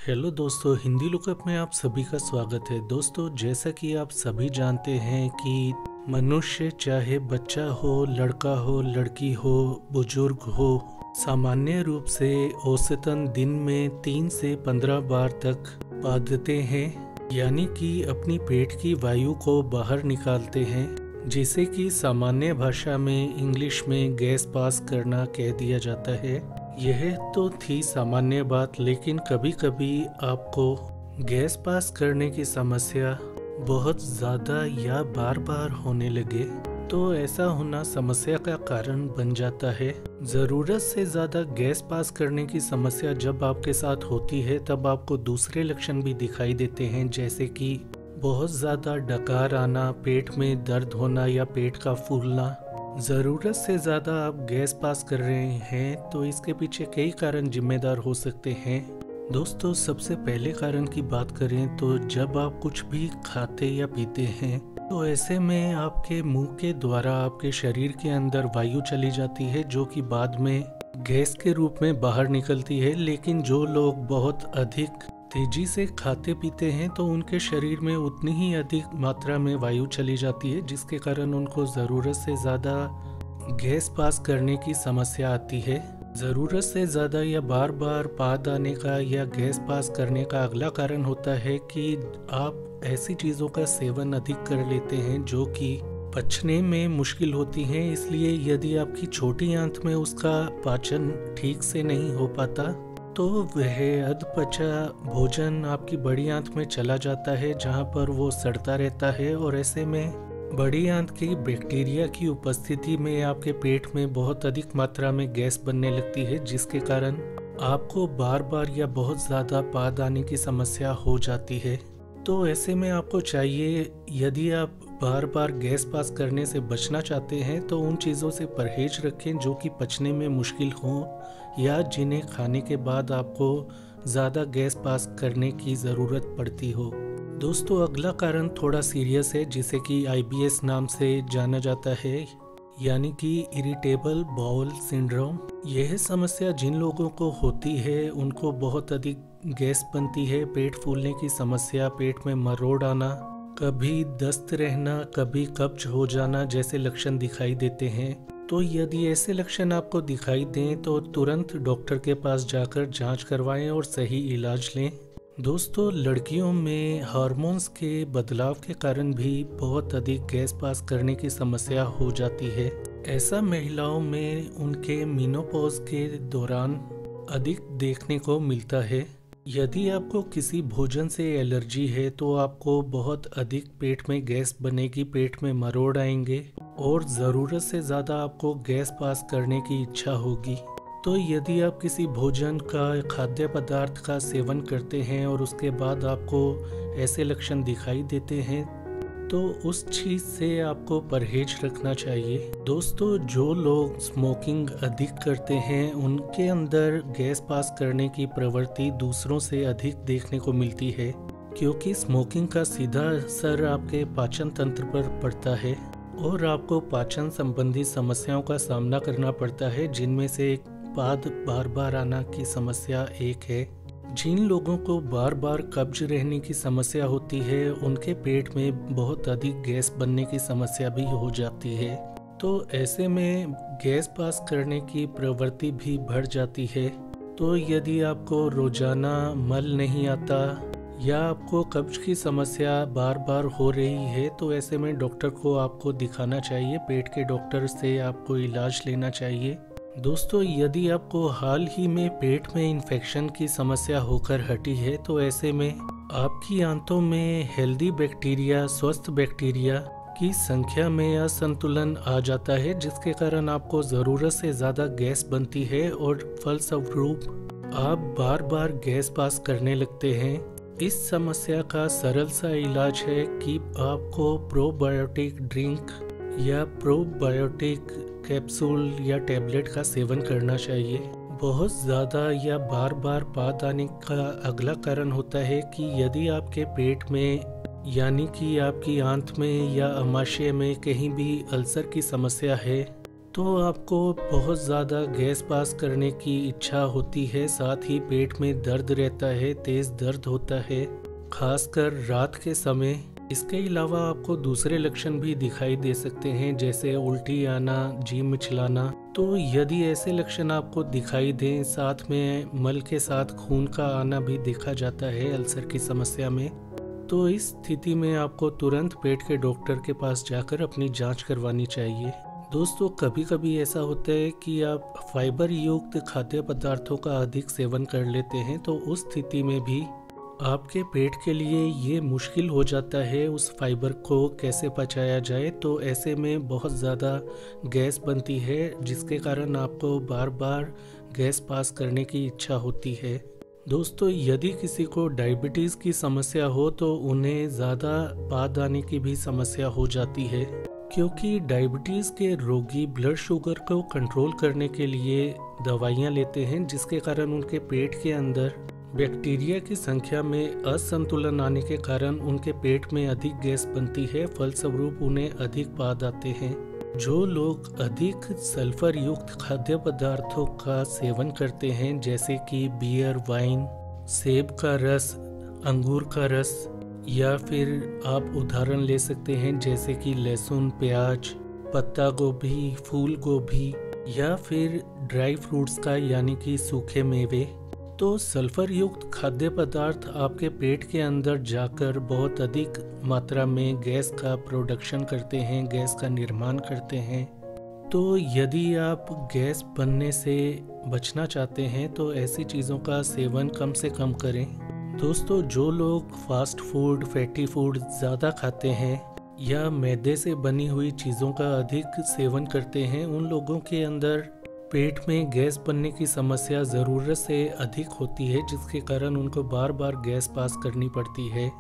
Hello दोस्तों, Hindi lookup में आप सभी का स्वागत है। दोस्तों, जैसा कि आप सभी जानते हैं कि मनुष्य चाहे बच्चा हो, लड़का हो, लड़की हो, बुजुर्ग हो, सामान्य रूप से औसतन दिन में 3 से 15 बार तक पादते हैं, यानी कि अपनी पेट की वायु को बाहर निकालते हैं, जिसे कि सामान्य भाषा में इंग्लिश में गैस पास करना कह दिया जाता है। यह तो थी सामान्य बात, लेकिन कभी कभी आपको गैस पास करने की समस्या बहुत ज़्यादा या बार बार होने लगे तो ऐसा होना समस्या का कारण बन जाता है। ज़रूरत से ज़्यादा गैस पास करने की समस्या जब आपके साथ होती है तब आपको दूसरे लक्षण भी दिखाई देते हैं, जैसे कि बहुत ज़्यादा डकार आना, पेट में दर्द होना या पेट का फूलना। ज़रूरत से ज़्यादा आप गैस पास कर रहे हैं तो इसके पीछे कई कारण जिम्मेदार हो सकते हैं। दोस्तों, सबसे पहले कारण की बात करें तो जब आप कुछ भी खाते या पीते हैं तो ऐसे में आपके मुंह के द्वारा आपके शरीर के अंदर वायु चली जाती है, जो कि बाद में गैस के रूप में बाहर निकलती है। लेकिन जो लोग बहुत अधिक तेजी से खाते पीते हैं तो उनके शरीर में उतनी ही अधिक मात्रा में वायु चली जाती है, जिसके कारण उनको ज़रूरत से ज़्यादा गैस पास करने की समस्या आती है। ज़रूरत से ज़्यादा या बार बार पाद आने का या गैस पास करने का अगला कारण होता है कि आप ऐसी चीज़ों का सेवन अधिक कर लेते हैं जो कि पचने में मुश्किल होती हैं। इसलिए यदि आपकी छोटी आंत में उसका पाचन ठीक से नहीं हो पाता तो वह अधपचा भोजन आपकी बड़ी आंत में चला जाता है, जहां पर वो सड़ता रहता है और ऐसे में बड़ी आंत की बैक्टीरिया की उपस्थिति में आपके पेट में बहुत अधिक मात्रा में गैस बनने लगती है, जिसके कारण आपको बार बार या बहुत ज़्यादा पाद आने की समस्या हो जाती है। तो ऐसे में आपको चाहिए, यदि आप बार बार गैस पास करने से बचना चाहते हैं तो उन चीज़ों से परहेज रखें जो कि पचने में मुश्किल हों या जिन्हें खाने के बाद आपको ज़्यादा गैस पास करने की ज़रूरत पड़ती हो। दोस्तों, अगला कारण थोड़ा सीरियस है, जिसे कि IBS नाम से जाना जाता है, यानी कि इरिटेबल बाउल सिंड्रोम। यह समस्या जिन लोगों को होती है उनको बहुत अधिक गैस बनती है, पेट फूलने की समस्या, पेट में मरोड़ आना, कभी दस्त रहना, कभी कब्ज हो जाना जैसे लक्षण दिखाई देते हैं। तो यदि ऐसे लक्षण आपको दिखाई दें तो तुरंत डॉक्टर के पास जाकर जांच करवाएं और सही इलाज लें। दोस्तों, लड़कियों में हार्मोन्स के बदलाव के कारण भी बहुत अधिक गैस पास करने की समस्या हो जाती है। ऐसा महिलाओं में उनके मेनोपॉज के दौरान अधिक देखने को मिलता है। यदि आपको किसी भोजन से एलर्जी है तो आपको बहुत अधिक पेट में गैस बनेगी, पेट में मरोड़ आएंगे और ज़रूरत से ज़्यादा आपको गैस पास करने की इच्छा होगी। तो यदि आप किसी भोजन का, खाद्य पदार्थ का सेवन करते हैं और उसके बाद आपको ऐसे लक्षण दिखाई देते हैं तो उस चीज़ से आपको परहेज रखना चाहिए। दोस्तों, जो लोग स्मोकिंग अधिक करते हैं उनके अंदर गैस पास करने की प्रवृत्ति दूसरों से अधिक देखने को मिलती है, क्योंकि स्मोकिंग का सीधा असर आपके पाचन तंत्र पर पड़ता है और आपको पाचन संबंधी समस्याओं का सामना करना पड़ता है, जिनमें से एक पाद बार बार आना की समस्या एक है। जिन लोगों को बार बार कब्ज रहने की समस्या होती है उनके पेट में बहुत अधिक गैस बनने की समस्या भी हो जाती है। तो ऐसे में गैस पास करने की प्रवृत्ति भी बढ़ जाती है। तो यदि आपको रोजाना मल नहीं आता या आपको कब्ज की समस्या बार बार हो रही है तो ऐसे में डॉक्टर को आपको दिखाना चाहिए, पेट के डॉक्टर से आपको इलाज लेना चाहिए। दोस्तों, यदि आपको हाल ही में पेट में इन्फेक्शन की समस्या होकर हटी है तो ऐसे में आपकी आंतों में हेल्दी बैक्टीरिया, स्वस्थ बैक्टीरिया की संख्या में असंतुलन आ जाता है, जिसके कारण आपको ज़रूरत से ज़्यादा गैस बनती है और फलस्वरूप आप बार बार गैस पास करने लगते हैं। इस समस्या का सरल सा इलाज है कि आपको प्रोबायोटिक ड्रिंक या प्रोबायोटिक कैप्सूल या टैबलेट का सेवन करना चाहिए। बहुत ज़्यादा या बार बार पाद आने का अगला कारण होता है कि यदि आपके पेट में, यानी कि आपकी आंत में या अमाशय में कहीं भी अल्सर की समस्या है तो आपको बहुत ज़्यादा गैस पास करने की इच्छा होती है, साथ ही पेट में दर्द रहता है, तेज़ दर्द होता है, खासकर रात के समय। इसके अलावा आपको दूसरे लक्षण भी दिखाई दे सकते हैं, जैसे उल्टी आना, जी मिचलाना। तो यदि ऐसे लक्षण आपको दिखाई दें, साथ में मल के साथ खून का आना भी देखा जाता है अल्सर की समस्या में, तो इस स्थिति में आपको तुरंत पेट के डॉक्टर के पास जाकर अपनी जांच करवानी चाहिए। दोस्तों, कभी कभी ऐसा होता है कि आप फाइबर युक्त खाद्य पदार्थों का अधिक सेवन कर लेते हैं, तो उस स्थिति में भी आपके पेट के लिए ये मुश्किल हो जाता है उस फाइबर को कैसे पचाया जाए। तो ऐसे में बहुत ज़्यादा गैस बनती है, जिसके कारण आपको बार बार गैस पास करने की इच्छा होती है। दोस्तों, यदि किसी को डायबिटीज़ की समस्या हो तो उन्हें ज़्यादा पाद आने की भी समस्या हो जाती है, क्योंकि डायबिटीज़ के रोगी ब्लड शुगर को कंट्रोल करने के लिए दवाइयाँ लेते हैं, जिसके कारण उनके पेट के अंदर बैक्टीरिया की संख्या में असंतुलन आने के कारण उनके पेट में अधिक गैस बनती है, फलस्वरूप उन्हें अधिक पाद आते हैं। जो लोग अधिक सल्फर युक्त खाद्य पदार्थों का सेवन करते हैं, जैसे कि बियर, वाइन, सेब का रस, अंगूर का रस, या फिर आप उदाहरण ले सकते हैं जैसे कि लहसुन, प्याज, पत्ता गोभी, फूल गोभी, या फिर ड्राई फ्रूट्स का यानी कि सूखे मेवे, तो सल्फर युक्त खाद्य पदार्थ आपके पेट के अंदर जाकर बहुत अधिक मात्रा में गैस का प्रोडक्शन करते हैं, गैस का निर्माण करते हैं। तो यदि आप गैस बनने से बचना चाहते हैं तो ऐसी चीज़ों का सेवन कम से कम करें। दोस्तों, जो लोग फास्ट फूड, फैटी फूड ज़्यादा खाते हैं या मैदे से बनी हुई चीज़ों का अधिक सेवन करते हैं, उन लोगों के अंदर पेट में गैस बनने की समस्या ज़रूरत से अधिक होती है, जिसके कारण उनको बार बार गैस पास करनी पड़ती है।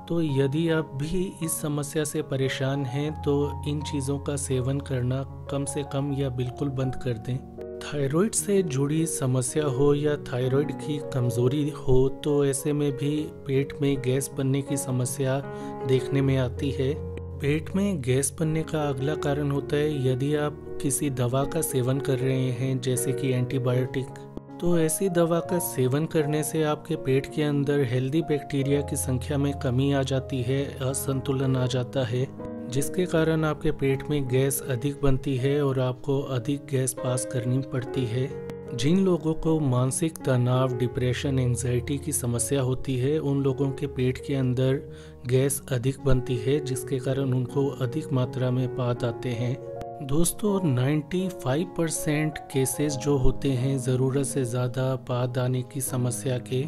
तो यदि आप भी इस समस्या से परेशान हैं तो इन चीज़ों का सेवन करना कम से कम या बिल्कुल बंद कर दें। थायराइड से जुड़ी समस्या हो या थायराइड की कमज़ोरी हो, तो ऐसे में भी पेट में गैस बनने की समस्या देखने में आती है। पेट में गैस बनने का अगला कारण होता है यदि आप किसी दवा का सेवन कर रहे हैं, जैसे कि एंटीबायोटिक। तो ऐसी दवा का सेवन करने से आपके पेट के अंदर हेल्दी बैक्टीरिया की संख्या में कमी आ जाती है, असंतुलन आ जाता है, जिसके कारण आपके पेट में गैस अधिक बनती है और आपको अधिक गैस पास करनी पड़ती है। जिन लोगों को मानसिक तनाव, डिप्रेशन, एंजाइटी की समस्या होती है, उन लोगों के पेट के अंदर गैस अधिक बनती है, जिसके कारण उनको अधिक मात्रा में पाद आते हैं। दोस्तों, 95% केसेस जो होते हैं ज़रूरत से ज़्यादा पाद आने की समस्या के,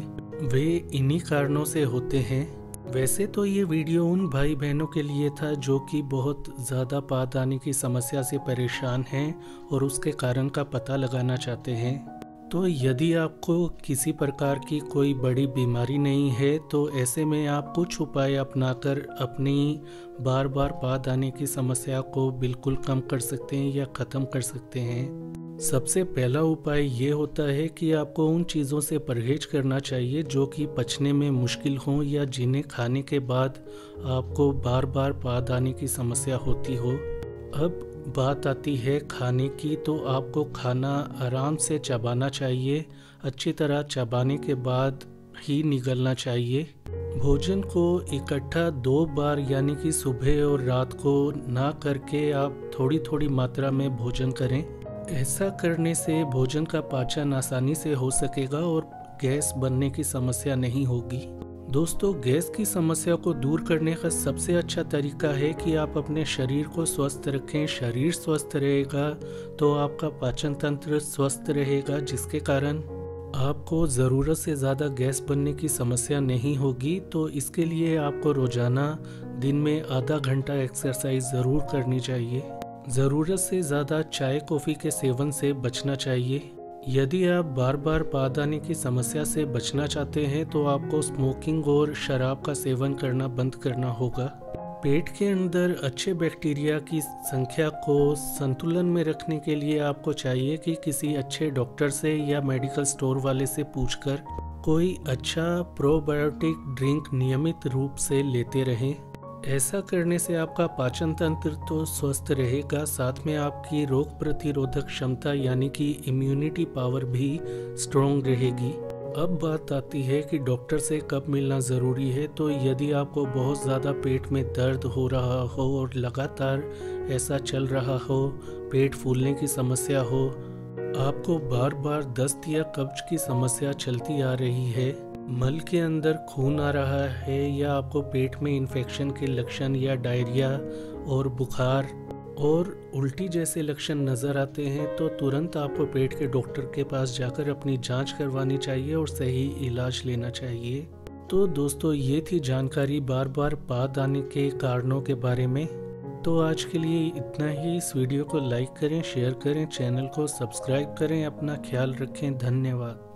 वे इन्हीं कारणों से होते हैं। वैसे तो ये वीडियो उन भाई बहनों के लिए था जो कि बहुत ज़्यादा पाद आने की समस्या से परेशान हैं और उसके कारण का पता लगाना चाहते हैं। तो यदि आपको किसी प्रकार की कोई बड़ी बीमारी नहीं है, तो ऐसे में आप कुछ उपाय अपनाकर अपनी बार बार पाद आने की समस्या को बिल्कुल कम कर सकते हैं या ख़त्म कर सकते हैं। सबसे पहला उपाय ये होता है कि आपको उन चीज़ों से परहेज करना चाहिए जो कि पचने में मुश्किल हों या जिन्हें खाने के बाद आपको बार बार पाद आने की समस्या होती हो। अब बात आती है खाने की, तो आपको खाना आराम से चबाना चाहिए, अच्छी तरह चबाने के बाद ही निगलना चाहिए। भोजन को इकट्ठा 2 बार यानी कि सुबह और रात को ना करके आप थोड़ी थोड़ी मात्रा में भोजन करें। ऐसा करने से भोजन का पाचन आसानी से हो सकेगा और गैस बनने की समस्या नहीं होगी। दोस्तों, गैस की समस्या को दूर करने का सबसे अच्छा तरीका है कि आप अपने शरीर को स्वस्थ रखें। शरीर स्वस्थ रहेगा तो आपका पाचन तंत्र स्वस्थ रहेगा, जिसके कारण आपको ज़रूरत से ज़्यादा गैस बनने की समस्या नहीं होगी। तो इसके लिए आपको रोज़ाना दिन में आधा घंटा एक्सरसाइज ज़रूर करनी चाहिए। ज़रूरत से ज़्यादा चाय कॉफ़ी के सेवन से बचना चाहिए। यदि आप बार बार पाद आने की समस्या से बचना चाहते हैं तो आपको स्मोकिंग और शराब का सेवन करना बंद करना होगा। पेट के अंदर अच्छे बैक्टीरिया की संख्या को संतुलन में रखने के लिए आपको चाहिए कि किसी अच्छे डॉक्टर से या मेडिकल स्टोर वाले से पूछकर कोई अच्छा प्रोबायोटिक ड्रिंक नियमित रूप से लेते रहें। ऐसा करने से आपका पाचन तंत्र तो स्वस्थ रहेगा, साथ में आपकी रोग प्रतिरोधक क्षमता यानी कि इम्यूनिटी पावर भी स्ट्रॉन्ग रहेगी। अब बात आती है कि डॉक्टर से कब मिलना ज़रूरी है। तो यदि आपको बहुत ज़्यादा पेट में दर्द हो रहा हो और लगातार ऐसा चल रहा हो, पेट फूलने की समस्या हो, आपको बार बार दस्त या कब्ज की समस्या चलती आ रही है, मल के अंदर खून आ रहा है, या आपको पेट में इन्फेक्शन के लक्षण या डायरिया और बुखार और उल्टी जैसे लक्षण नज़र आते हैं, तो तुरंत आपको पेट के डॉक्टर के पास जाकर अपनी जांच करवानी चाहिए और सही इलाज लेना चाहिए। तो दोस्तों, ये थी जानकारी बार बार बाद आने के कारणों के बारे में। तो आज के लिए इतना ही। इस वीडियो को लाइक करें, शेयर करें, चैनल को सब्सक्राइब करें। अपना ख्याल रखें। धन्यवाद।